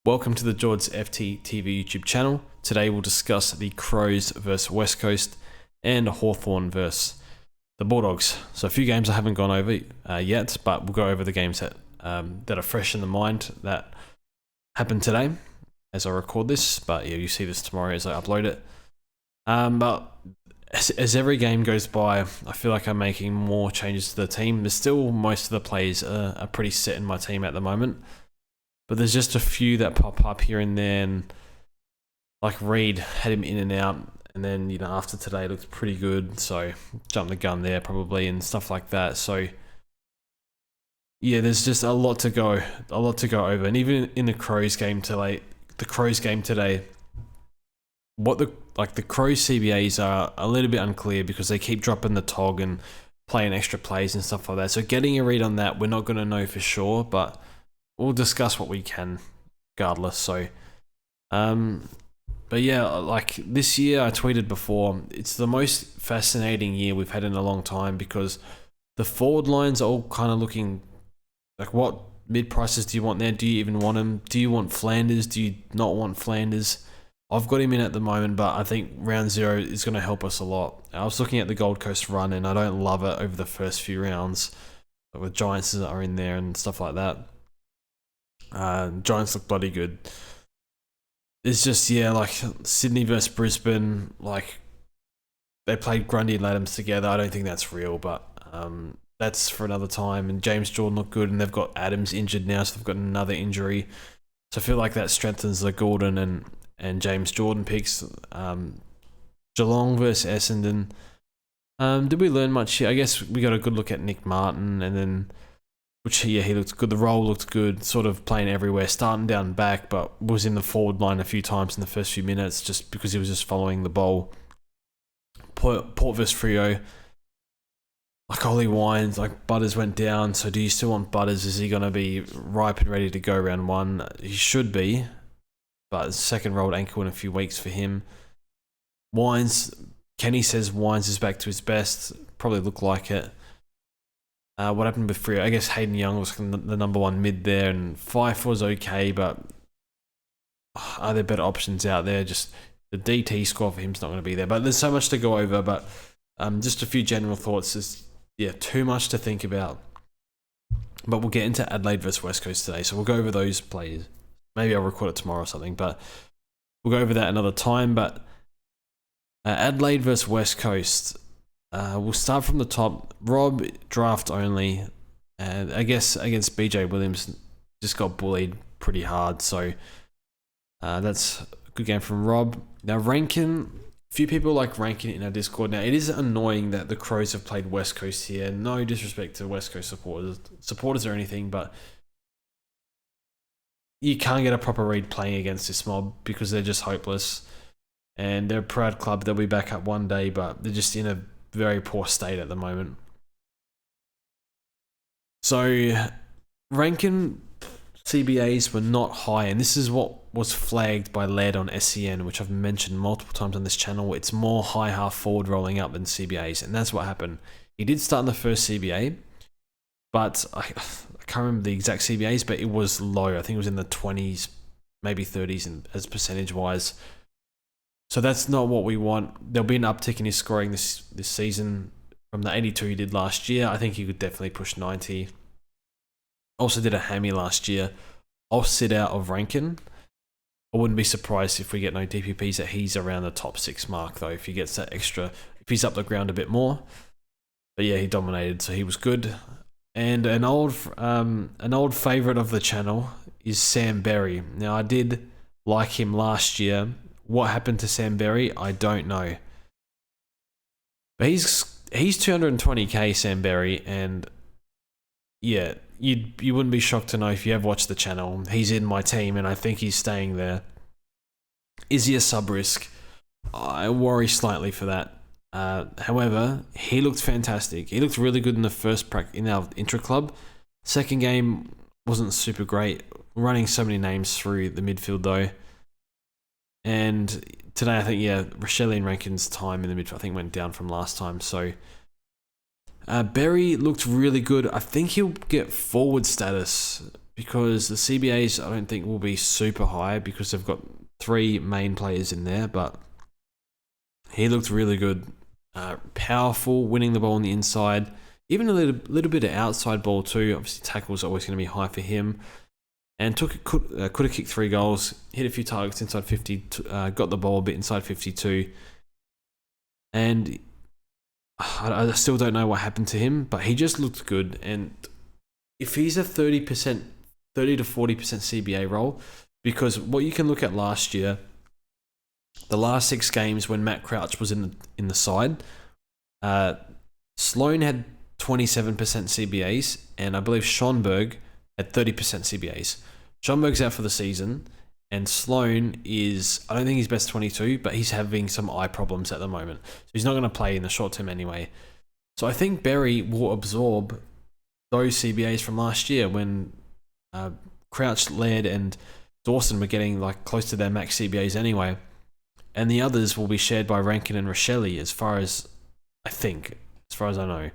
Welcome to the George FT TV YouTube channel. Today we'll discuss the Crows versus West Coast and Hawthorn versus the Bulldogs. So a few games I haven't gone over yet, but we'll go over the games that are fresh in the mind that happened today as I record this. But yeah, you see this tomorrow as I upload it. But as every game goes by, I feel like I'm making more changes to the team. There's still most of the players are pretty set in my team at the moment. But there's just a few that pop up here and there, and like Reed had him in and out, and then after today it looks pretty good, so jump the gun there probably and stuff like that. So yeah, there's just a lot to go over, and even in the Crows game today, what the Crows CBAs are a little bit unclear because they keep dropping the tog and playing extra plays and stuff like that. So getting a read on that, we're not going to know for sure, but we'll discuss what we can regardless. So but yeah, like this year I tweeted before, it's the most fascinating year we've had in a long time because the forward lines are all kind of looking like, what mid prices do you want there? Do you even want him? Do you want Flanders? Do you not want Flanders? I've got him in at the moment, but I think round 0 is going to help us a lot. I was looking at the Gold Coast run and I don't love it over the first few rounds with Giants that are in there and stuff like that. Giants look bloody good. It's just, yeah, like Sydney versus Brisbane, like they played Grundy and Adams together. I don't think that's real, but that's for another time. And James Jordan looked good, and they've got Adams injured now, so they've got another injury. So I feel like that strengthens the Gordon and James Jordan picks. Geelong versus Essendon. Did we learn much here? I guess we got a good look at Nick Martin, and then he looked good. The role looked good, sort of playing everywhere, starting down back, but was in the forward line a few times in the first few minutes just because he was just following the ball. Port versus Freo. Like Ollie Wines, like Butters went down, so do you still want Butters? Is he going to be ripe and ready to go round 1? He should be, but second rolled ankle in a few weeks for him. Wines, Kenny says Wines is back to his best. Probably look like it. What happened with Freo? I guess Hayden Young was the number 1 mid there, and Fife was okay, but are there better options out there? Just the DT score for him's not going to be there. But there's so much to go over, but just a few general thoughts. There's too much to think about. But we'll get into Adelaide versus West Coast today, so we'll go over those plays. Maybe I'll record it tomorrow or something, but we'll go over that another time. But Adelaide versus West Coast. We'll start from the top. Rob, draft only. And I guess against BJ Williams, just got bullied pretty hard. So that's a good game from Rob. Now Rankin, a few people like Rankin in our Discord. Now it is annoying that the Crows have played West Coast here. No disrespect to West Coast supporters or anything, but you can't get a proper read playing against this mob because they're just hopeless. And they're a proud club. They'll be back up one day, but they're just in a very poor state at the moment. So Rankin CBAs were not high, and this is what was flagged by Led on SCN, which I've mentioned multiple times on this channel. It's more high half forward rolling up than CBAs, and that's what happened. He did start in the first CBA, but I can't remember the exact CBAs, but it was low. I think it was in the 20s, maybe 30s as percentage wise. So that's not what we want. There'll be an uptick in his scoring this season from the 82 he did last year. I think he could definitely push 90. Also did a hammy last year. I'll sit out of Rankin. I wouldn't be surprised if we get no DPPs that he's around the top 6 mark though, if he gets that extra, if he's up the ground a bit more. But yeah, he dominated, so he was good. And an old favourite of the channel is Sam Berry. Now I did like him last year. What happened to Sam Berry? I don't know. But he's 220k Sam Berry, and yeah, you wouldn't be shocked to know if you have watched the channel. He's in my team, and I think he's staying there. Is he a sub risk? I worry slightly for that. However, he looked fantastic. He looked really good in the first in our intra club. Second game wasn't super great. Running so many names through the midfield though. And today, I think, Rochelle and Rankin's time in the midfield, I think, went down from last time. So Berry looked really good. I think he'll get forward status because the CBAs I don't think will be super high because they've got 3 main players in there, but he looked really good. Powerful, winning the ball on the inside, even a little bit of outside ball too. Obviously, tackles always going to be high for him. And could have kicked 3 goals, hit a few targets inside 50, got the ball a bit inside 52. And I still don't know what happened to him, but he just looked good. And if he's a 30 to 40% CBA role, because what you can look at last year, the last 6 games when Matt Crouch was in the side, Sloan had 27% CBAs, and I believe Schonberg at 30% CBAs. Schonberg's out for the season, and Sloan is, I don't think he's best 22, but he's having some eye problems at the moment. So he's not going to play in the short term anyway. So I think Berry will absorb those CBAs from last year when Crouch, Laird, and Dawson were getting like close to their max CBAs anyway. And the others will be shared by Rankin and Rochelle, as far as I know.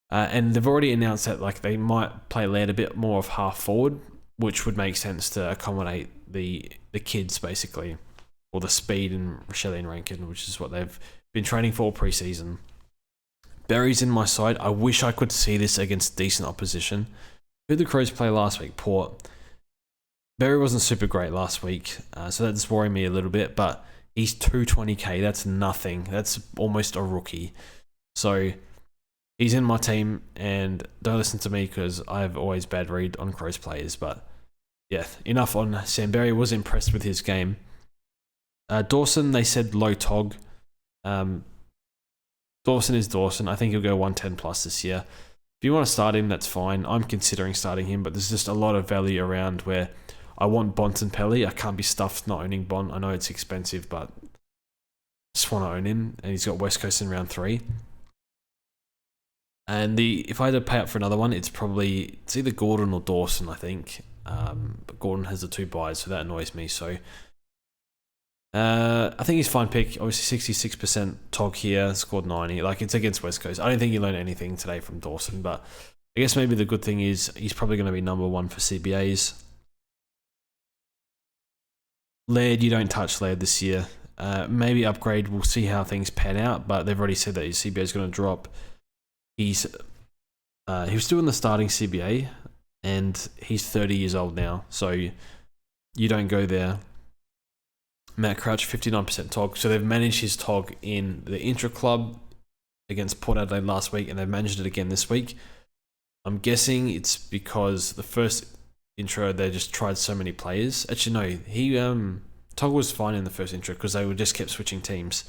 And they've already announced that like they might play Laird a bit more of half forward, which would make sense to accommodate the kids basically, or the speed in Rochelle and Rankin, which is what they've been training for pre-season. Berry's in my side. I wish I could see this against decent opposition. Who did the Crows play last week? Port. Berry wasn't super great last week, so that's worrying me a little bit, but he's 220k. That's nothing. That's almost a rookie. So he's in my team, and don't listen to me because I have always bad read on Crows players. But yeah, enough on Sam Berry. Was impressed with his game. Dawson, they said low tog. Dawson is Dawson. I think he'll go 110 plus this year. If you want to start him, that's fine. I'm considering starting him, but there's just a lot of value around where I want Bontempelli. I can't be stuffed not owning Bont. I know it's expensive, but I just want to own him. And he's got West Coast in round 3. And if I had to pay up for another one, it's either Gordon or Dawson, I think. But Gordon has the 2 buys, so that annoys me. So I think he's fine pick. Obviously 66% tog here, scored 90. Like, it's against West Coast. I don't think he learned anything today from Dawson, but I guess maybe the good thing is he's probably going to be number 1 for CBAs. Laird, you don't touch Laird this year. Maybe upgrade. We'll see how things pan out, but they've already said that his CBA is going to drop. He was still in the starting CBA, and he's 30 years old now, so you don't go there. Matt Crouch, 59% tog. So they've managed his tog in the intra-club against Port Adelaide last week, and they've managed it again this week. I'm guessing it's because the first intro, they just tried so many players. Actually, no, tog was fine in the first intro because they just kept switching teams.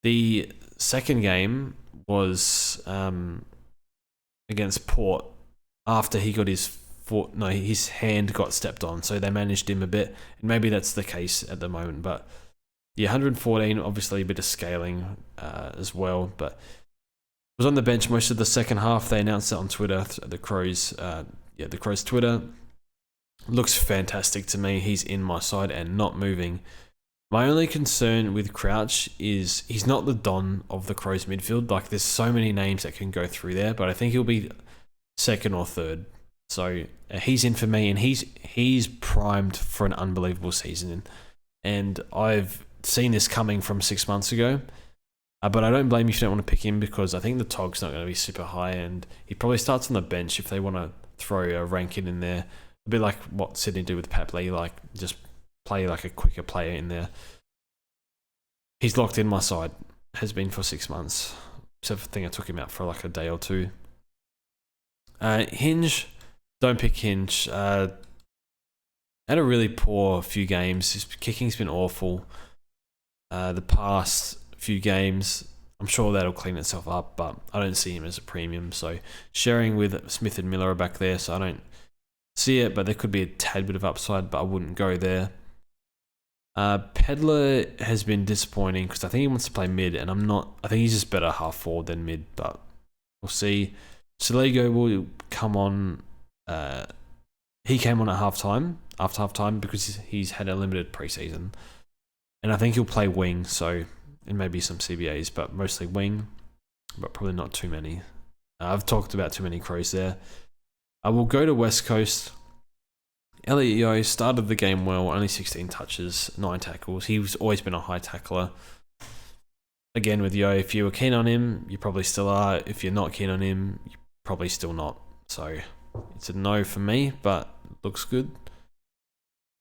The second game was against Port after he got his hand got stepped on, so they managed him a bit, and maybe that's the case at the moment. But yeah, 114, obviously a bit of scaling as well, but was on the bench most of the second half. They announced it on Twitter. The Crows Twitter. Looks fantastic to me. He's in my side and not moving. My only concern with Crouch is he's not the Don of the Crows midfield. Like, there's so many names that can go through there, but I think he'll be 2nd or 3rd. So he's in for me, and he's primed for an unbelievable season. And I've seen this coming from 6 months ago. But I don't blame you if you don't want to pick him, because I think the tog's not going to be super high, and he probably starts on the bench if they want to throw a Rankin in there. A bit like what Sydney do with Papley, like just play like a quicker player in there. He's locked in my side, has been for 6 months. Except for the thing I took him out for like a day or 2. Hinge, don't pick Hinge. Had a really poor few games. His kicking's been awful. The past few games, I'm sure that'll clean itself up, but I don't see him as a premium. So sharing with Smith and Miller are back there, so I don't see it, but there could be a tad bit of upside, but I wouldn't go there. Pedler has been disappointing because I think he wants to play mid, and I think he's just better half forward than mid, but we'll see. Salego will come on. He came on at after half time, because he's had a limited preseason, and I think he'll play wing, so and maybe some CBAs, but mostly wing, but probably not too many. I've talked about too many Crows there. I will go to West Coast. Elliot Yeo started the game well, only 16 touches, 9 tackles. He's always been a high tackler. Again, with Yeo, if you were keen on him, you probably still are. If you're not keen on him, you're probably still not. So it's a no for me, but looks good.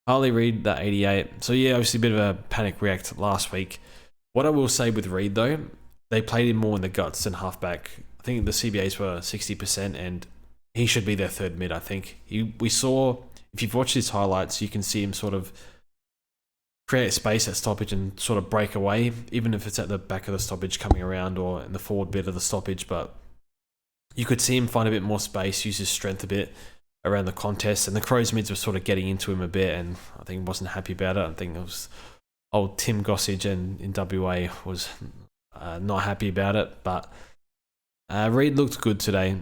Harley Reid, that 88. So yeah, obviously a bit of a panic react last week. What I will say with Reid though, they played him more in the guts than halfback. I think the CBAs were 60%, and he should be their third mid. I think we saw, if you've watched his highlights, you can see him sort of create space at stoppage and sort of break away, even if it's at the back of the stoppage coming around or in the forward bit of the stoppage. But you could see him find a bit more space, use his strength a bit around the contest, and the Crows mids were sort of getting into him a bit, and I think he wasn't happy about it. I think it was old Tim Gossage and in WA was not happy about it, but Reid looked good today,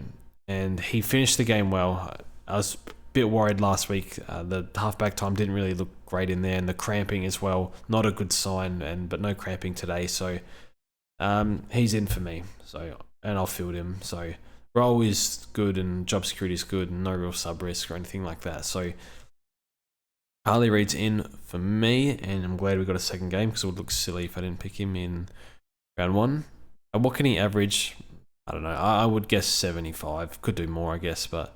and he finished the game well. I was a bit worried last week. The halfback time didn't really look great in there, and the cramping as well, not a good sign, but no cramping today, so he's in for me, so, and I'll field him, so role is good and job security is good and no real sub risk or anything like that. So Harley Reid's in for me, and I'm glad we got a second game because it would look silly if I didn't pick him in round 1. And what can he average? I don't know. I would guess 75. Could do more, I guess, but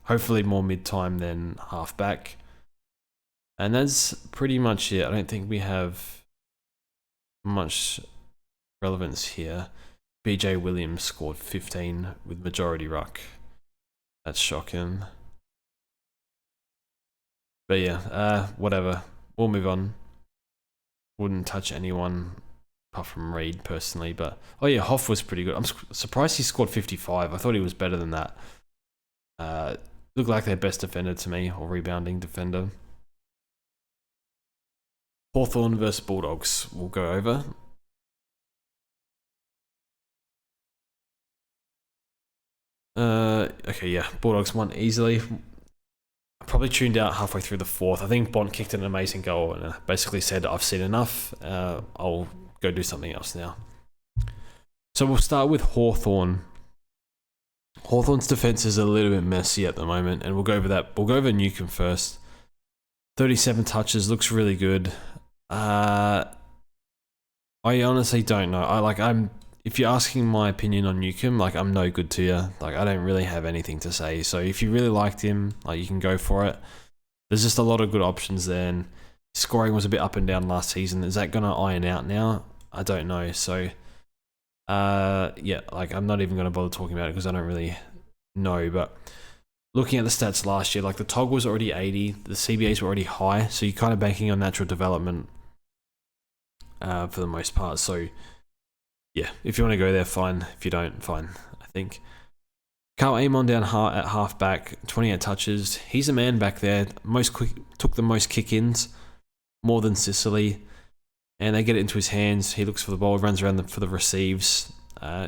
hopefully more mid-time than halfback. And that's pretty much it. I don't think we have much relevance here. BJ Williams scored 15 with majority ruck. That's shocking. But yeah, whatever. We'll move on. Wouldn't touch anyone apart from Reid personally, but oh yeah, Hoff was pretty good. I'm surprised he scored 55. I thought he was better than that. Looked like their best defender to me, or rebounding defender. Hawthorn versus Bulldogs. We'll go over. Okay, yeah, Bulldogs won easily. I probably tuned out halfway through the 4th. I think Bond kicked an amazing goal and basically said, I've seen enough. I'll go do something else now. So we'll start with Hawthorn. Hawthorn's defense is a little bit messy at the moment, and we'll go over that. We'll go over Newcomb first. 37 touches, looks really good. I honestly don't know. If you're asking my opinion on Newcomb, I'm no good to you. I don't really have anything to say. So if you really liked him, you can go for it. There's just a lot of good options there, and scoring was a bit up and down last season. Is that going to iron out now? I don't know. So, yeah, I'm not even going to bother talking about it because I don't really know. But looking at the stats last year, the TOG was already 80, the CBAs were already high, so you're kind of banking on natural development for the most part. So, yeah, if you want to go there, fine. If you don't, fine, I think. Carl Amon down at halfback, 28 touches. He's a man back there. Took the most kick-ins, more than Sicily. And they get it into his hands. He looks for the ball, runs around for the receives.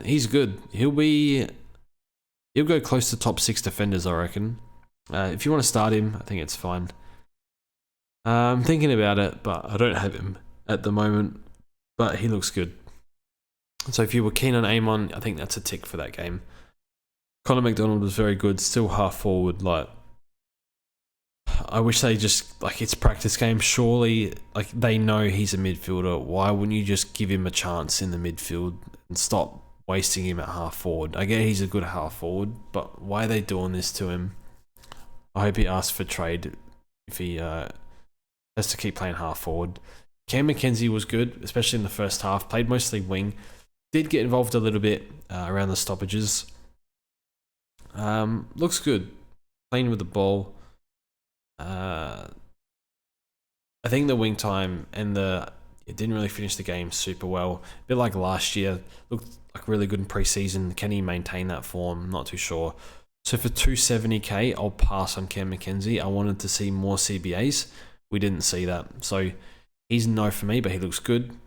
He's good. He'll go close to top 6 defenders, I reckon. If you want to start him, I think it's fine. I'm thinking about it, but I don't have him at the moment. But he looks good. So if you were keen on Amon, I think that's a tick for that game. Connor McDonald was very good, still half forward. I wish they just, it's practice game. Surely, they know he's a midfielder. Why wouldn't you just give him a chance in the midfield and stop wasting him at half forward? I get he's a good half forward, but why are they doing this to him? I hope he asks for trade if he has to keep playing half forward. Cam McKenzie was good, especially in the first half. Played mostly wing. Did get involved a little bit around the stoppages. Looks good. Playing with the ball. I think the wing time and it didn't really finish the game super well. A bit like last year. Looked really good in preseason. Can he maintain that form? Not too sure. So for 270k, I'll pass on Cam McKenzie. I wanted to see more CBAs. We didn't see that. So he's no for me, but he looks good.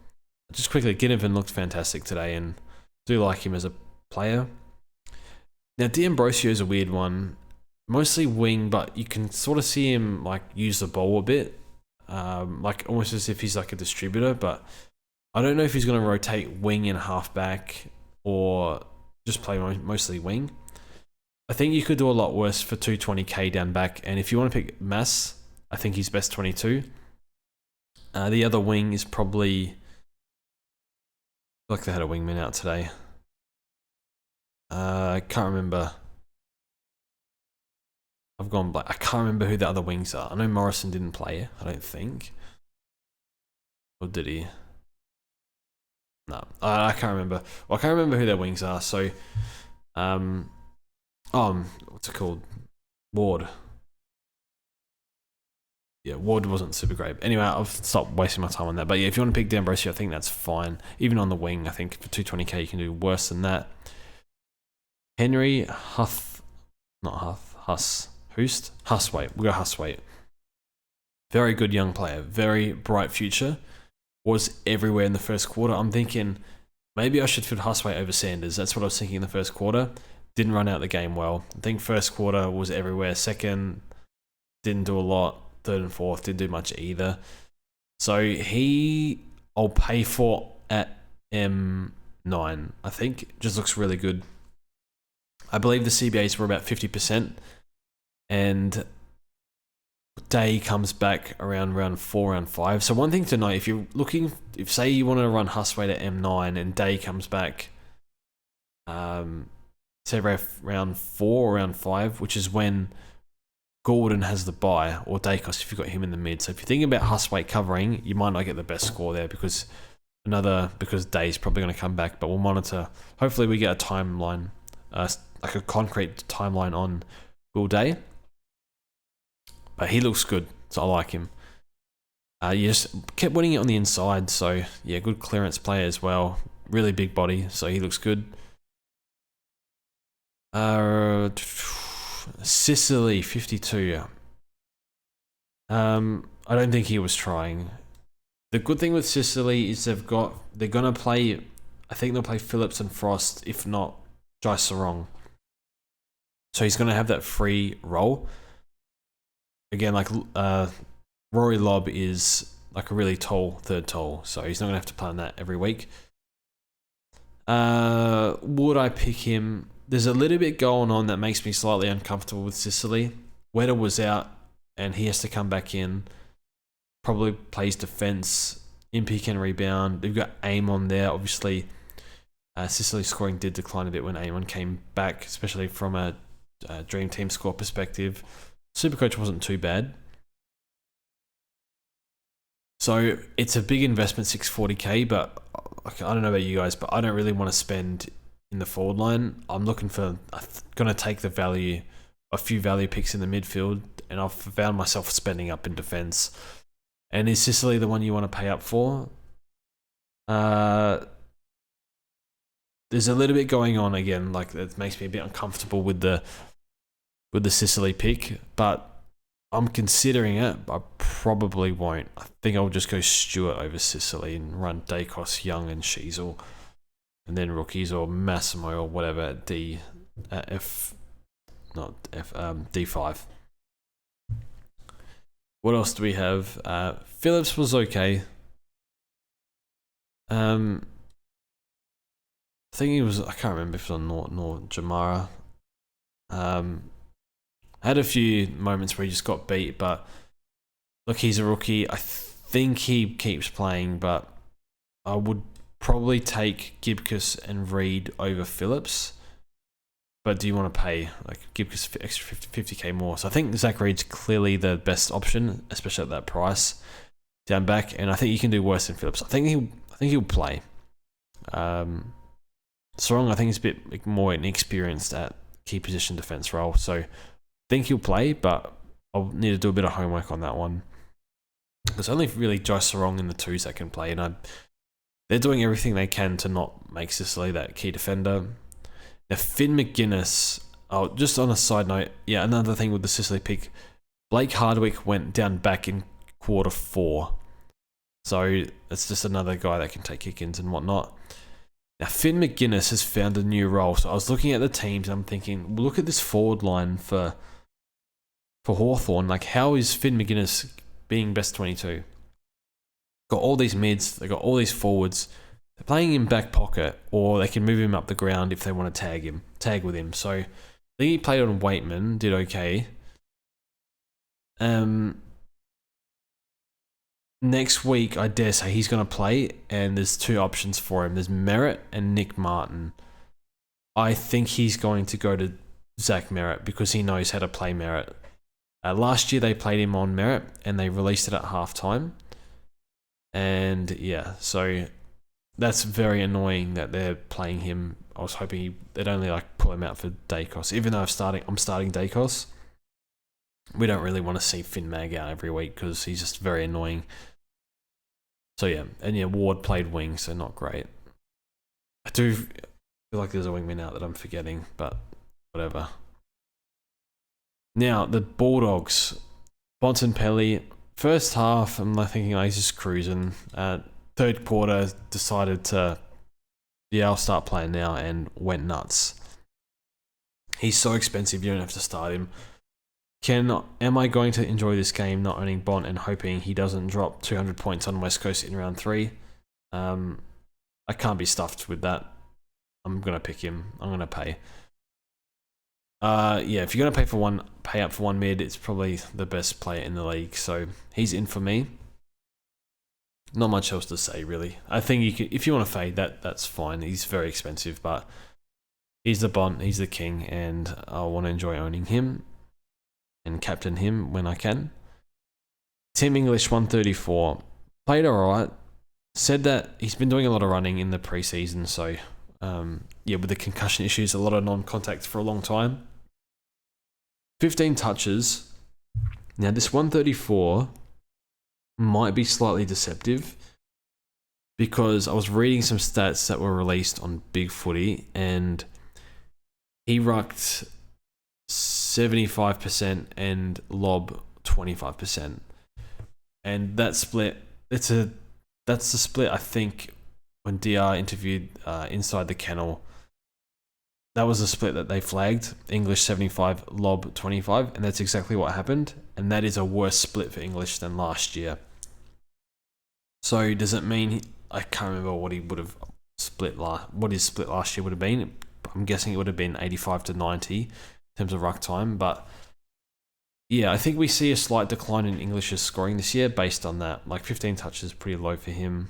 Just quickly, Ginnivan looked fantastic today, and do like him as a player. Now, D'Ambrosio is a weird one. Mostly wing, but you can sort of see him use the ball a bit. Almost as if he's a distributor, but I don't know if he's going to rotate wing and halfback or just play mostly wing. I think you could do a lot worse for 220k down back. And if you want to pick Mass, I think he's best 22. The other wing is probably... like they had a wingman out today. I can't remember. I've gone black. I can't remember who the other wings are. I know Morrison didn't play, I don't think. Or did he? No, I can't remember. Well, I can't remember who their wings are, so... what's it called? Ward. Yeah, Ward wasn't super great. Anyway, I've stopped wasting my time on that. But yeah, if you want to pick D'Ambrosio, I think that's fine. Even on the wing, I think for 220k you can do worse than that. Henry Husthwaite. We'll go Husthwaite. Very good young player. Very bright future. Was everywhere in the first quarter. I'm thinking maybe I should fit Husthwaite over Sanders. That's what I was thinking in the first quarter. Didn't run out the game well. I think first quarter was everywhere. Second, didn't do a lot. Third and fourth, didn't do much either. So I'll pay for at M9. I think just looks really good. I believe the CBAs were about 50%, and Day comes back around round 4, round 5. So one thing to note, if you're looking, if say you want to run Husthwaite at M9 and Day comes back, say round 4 or round 5, which is when Gordon has the bye, or Dacos if you've got him in the mid. So if you're thinking about Husthwaite covering, you might not get the best score there because Day's probably going to come back, but we'll monitor. Hopefully we get a timeline, like a concrete timeline on Will Day. But he looks good, so I like him. You just kept winning it on the inside, so yeah, good clearance player as well. Really big body, so he looks good. Sicily 52. I don't think he was trying. The good thing with Sicily is they're gonna play. I think they'll play Phillips and Frost, if not Jai Sarong. So he's gonna have that free role. Again, like Rory Lobb is like a really tall third tall, so he's not gonna have to play on that every week. Would I pick him? There's a little bit going on that makes me slightly uncomfortable with Sicily. Weta was out and he has to come back in. Probably plays defense. Impey can rebound. They've got aim on there. Obviously, Sicily's scoring did decline a bit when Amon came back, especially from a Dream Team score perspective. SuperCoach wasn't too bad. So it's a big investment, 640k, but I don't know about you guys, but I don't really want to spend in the forward line. I'm looking for, going to take the value, a few value picks in the midfield, and I've found myself spending up in defense. And is Sicily the one you want to pay up for? There's a little bit going on again, like it makes me a bit uncomfortable with the Sicily pick, but I'm considering it, but I probably won't. I think I'll just go Stewart over Sicily and run Dacos, Young, and Sheasel, and then rookies or Massimo or whatever at D5. What else do we have? Phillips was okay. I think he was. I can't remember if it was on Nor Jamara. Had a few moments where he just got beat, but look, he's a rookie. I think he keeps playing, but I would probably take Gibcus and Reed over Phillips. But do you want to pay like Gibcus extra 50k more? So I think Zach Reed's clearly the best option, especially at that price down back, and I think you can do worse than Phillips. I think he'll play. Strong, I think he's a bit more inexperienced at key position defense role, so I think he'll play, but I'll need to do a bit of homework on that one. There's only really Josh Sarong in the twos that can play, and they're doing everything they can to not make Sicily that key defender. Now, Finn McGuinness, just on a side note, yeah, another thing with the Sicily pick, Blake Hardwick went down back in quarter 4. So it's just another guy that can take kick-ins and whatnot. Now, Finn McGuinness has found a new role. So I was looking at the teams and I'm thinking, well, look at this forward line for Hawthorn. Like, how is Finn McGuinness being best 22? Got all these mids, they got all these forwards. They're playing him back pocket, or they can move him up the ground if they want to tag with him. So think he played on Waitman, did okay. Next week, I dare say he's going to play, and there's 2 options for him. There's Merritt and Nick Martin. I think he's going to go to Zach Merritt because he knows how to play Merritt. Last year, they played him on Merritt, and they released it at halftime. And yeah, so that's very annoying that they're playing him. I was hoping they'd only like pull him out for Dacos, even though I'm starting Dacos. We don't really want to see Finn Mag out every week because he's just very annoying. So yeah, and yeah, Ward played wing, so not great. I do feel like there's a wingman out that I'm forgetting, but whatever. Now, the Bulldogs, Bontempelli, first half, I'm like thinking he's just cruising. Third quarter, decided to, I'll start playing now, and went nuts. He's so expensive, you don't have to start him. Am I going to enjoy this game not owning Bont and hoping he doesn't drop 200 points on West Coast in round 3? I can't be stuffed with that. I'm going to pick him. I'm going to pay. Yeah, if you're going to pay up for one mid, it's probably the best player in the league. So he's in for me. Not much else to say, really. I think if you want to fade, that's fine. He's very expensive, but he's the Bont, he's the king, and I want to enjoy owning him and captain him when I can. Tim English, 134. Played alright. Said that he's been doing a lot of running in the preseason, so yeah, with the concussion issues, a lot of non-contact for a long time. 15 touches. Now, this 134 might be slightly deceptive because I was reading some stats that were released on Big Footy, and he rucked 75% and lob 25%. And that split, that's the split I think when DR interviewed Inside the Kennel. That was the split that they flagged. English 75, lob 25, and that's exactly what happened. And that is a worse split for English than last year. So does it mean, I can't remember what he would have what his split last year would have been. I'm guessing it would have been 85 to 90 in terms of ruck time, but yeah, I think we see a slight decline in English's scoring this year based on that. Like 15 touches is pretty low for him.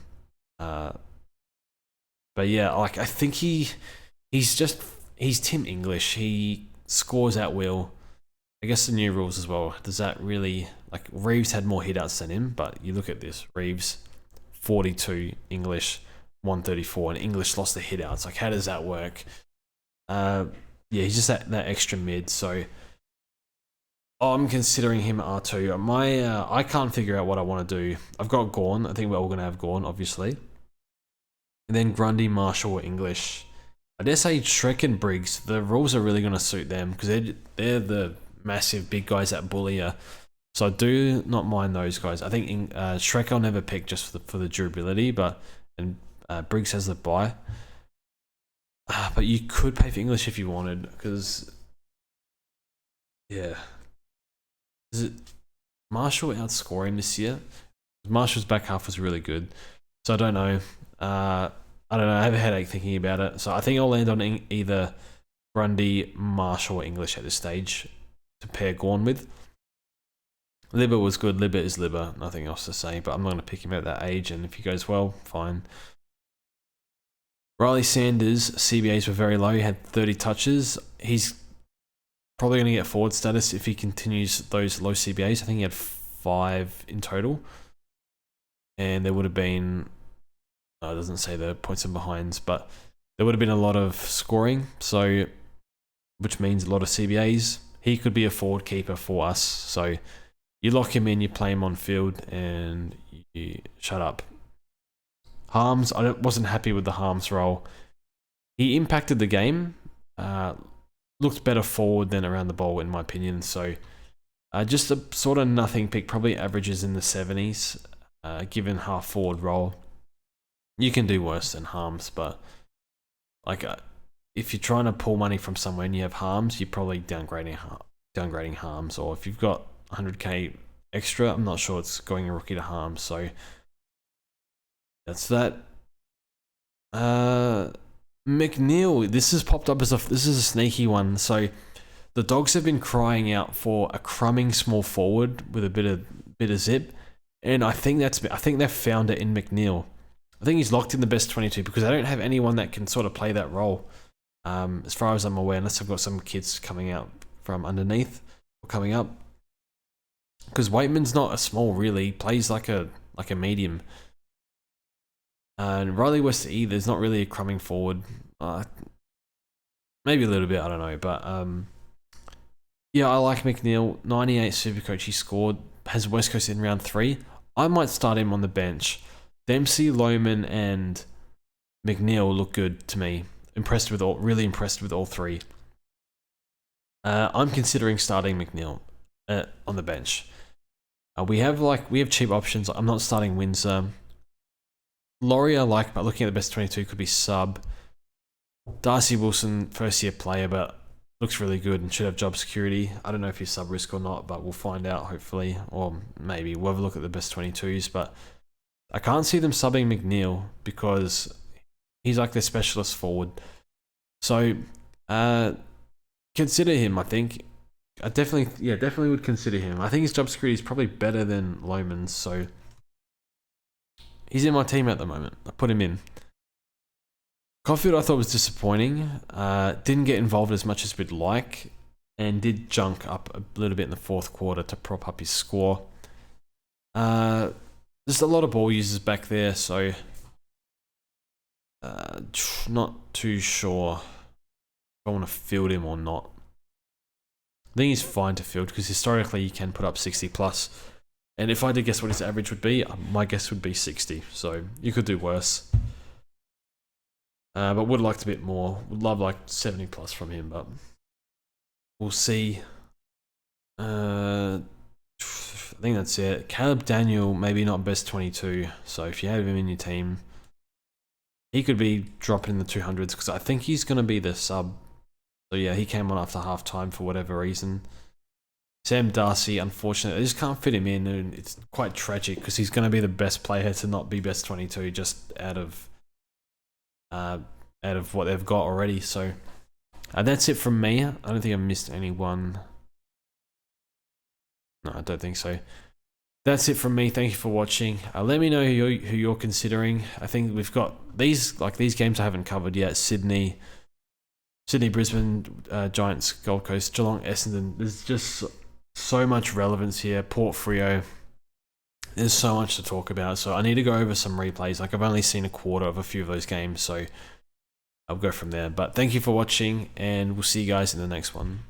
But yeah, like I think he's Tim English. He scores at will. I guess the new rules as well. Does that really, like, Reeves had more hitouts than him, but you look at this, Reeves 42, English 134, and English lost the hitouts. Like, how does that work? Yeah, he's just that extra mid. So I'm considering him R2. I can't figure out what I want to do. I've got Gawn. I think we're all going to have Gawn, obviously. And then Grundy, Marshall, or English. I dare say Shrek and Briggs. The rules are really going to suit them because they're the massive big guys that bully you. So I do not mind those guys. I think Shrek I'll never pick just for the durability, and Briggs has the bye. But you could pay for English if you wanted, because yeah, is it Marshall outscoring this year? Marshall's back half was really good, so I don't know. I don't know. I have a headache thinking about it, so I think I'll land on either Grundy, Marshall, or English at this stage to pair Gawn with. Libba was good. Libba is Libba. Nothing else to say, but I'm not going to pick him at that age, and if he goes well, fine. Riley Sanders, CBAs were very low. He had 30 touches. He's probably going to get forward status if he continues those low CBAs. I think he had 5 in total. And there would have been, it doesn't say the points and behinds, but there would have been a lot of scoring, so which means a lot of CBAs. He could be a forward keeper for us. So you lock him in, you play him on field, and you shut up. Harms, I wasn't happy with the Harms role. He impacted the game, looked better forward than around the ball in my opinion, so just a sort of nothing pick, probably averages in the 70s, given half forward role. You can do worse than Harms, but like if you're trying to pull money from somewhere and you have Harms, you're probably downgrading Harms, or if you've got 100k extra, I'm not sure it's going a rookie to Harms, so that's that. McNeil, this has popped up as this is a sneaky one. So the Dogs have been crying out for a crumbing small forward with a bit of zip, and I think they've found it in McNeil. I think he's locked in the best 22 because I don't have anyone that can sort of play that role, as far as I'm aware, unless I've got some kids coming out from underneath or coming up. Because Waitman's not a small, really. He plays like a medium. And Riley West either is not really a crumbing forward. Maybe a little bit, I don't know. But yeah, I like McNeil. 98 Supercoach he scored. Has West Coast in round 3. I might start him on the bench. Dempsey, Lohman, and McNeil look good to me. Really impressed with all 3. I'm considering starting McNeil on the bench. We have cheap options. I'm not starting Windsor. Laurie I like, but looking at the best 22 could be sub. Darcy Wilson, first year player, but looks really good and should have job security. I don't know if he's sub risk or not, but we'll find out hopefully, or maybe we'll have a look at the best 22s. But I can't see them subbing McNeil because he's like their specialist forward. So consider him. I think I definitely would consider him. I think his job security is probably better than Lohman's, so he's in my team at the moment. I put him in. Caulfield I thought was disappointing. Didn't get involved as much as we'd like, and did junk up a little bit in the 4th quarter to prop up his score. There's a lot of ball users back there, so not too sure if I want to field him or not. I think he's fine to field because historically you can put up 60 plus. And if I did guess what his average would be, my guess would be 60. So you could do worse. But would like a bit more. Would love like 70 plus from him, but we'll see. I think that's it. Caleb Daniel, maybe not best 22. So if you have him in your team, he could be dropping in the 200s because I think he's going to be the sub. So yeah, he came on after half time for whatever reason. Sam Darcy, unfortunately, I just can't fit him in, and it's quite tragic because he's going to be the best player to not be best 22 just out of what they've got already. So that's it from me. I don't think I missed anyone. No, I don't think so. That's it from me. Thank you for watching. Let me know who you're considering. I think we've got these games I haven't covered yet. Sydney, Brisbane, Giants, Gold Coast, Geelong, Essendon. There's just so much relevance here. Port Freo. There's so much to talk about. So I need to go over some replays. Like I've only seen a quarter of a few of those games, so I'll go from there. But thank you for watching, and we'll see you guys in the next one.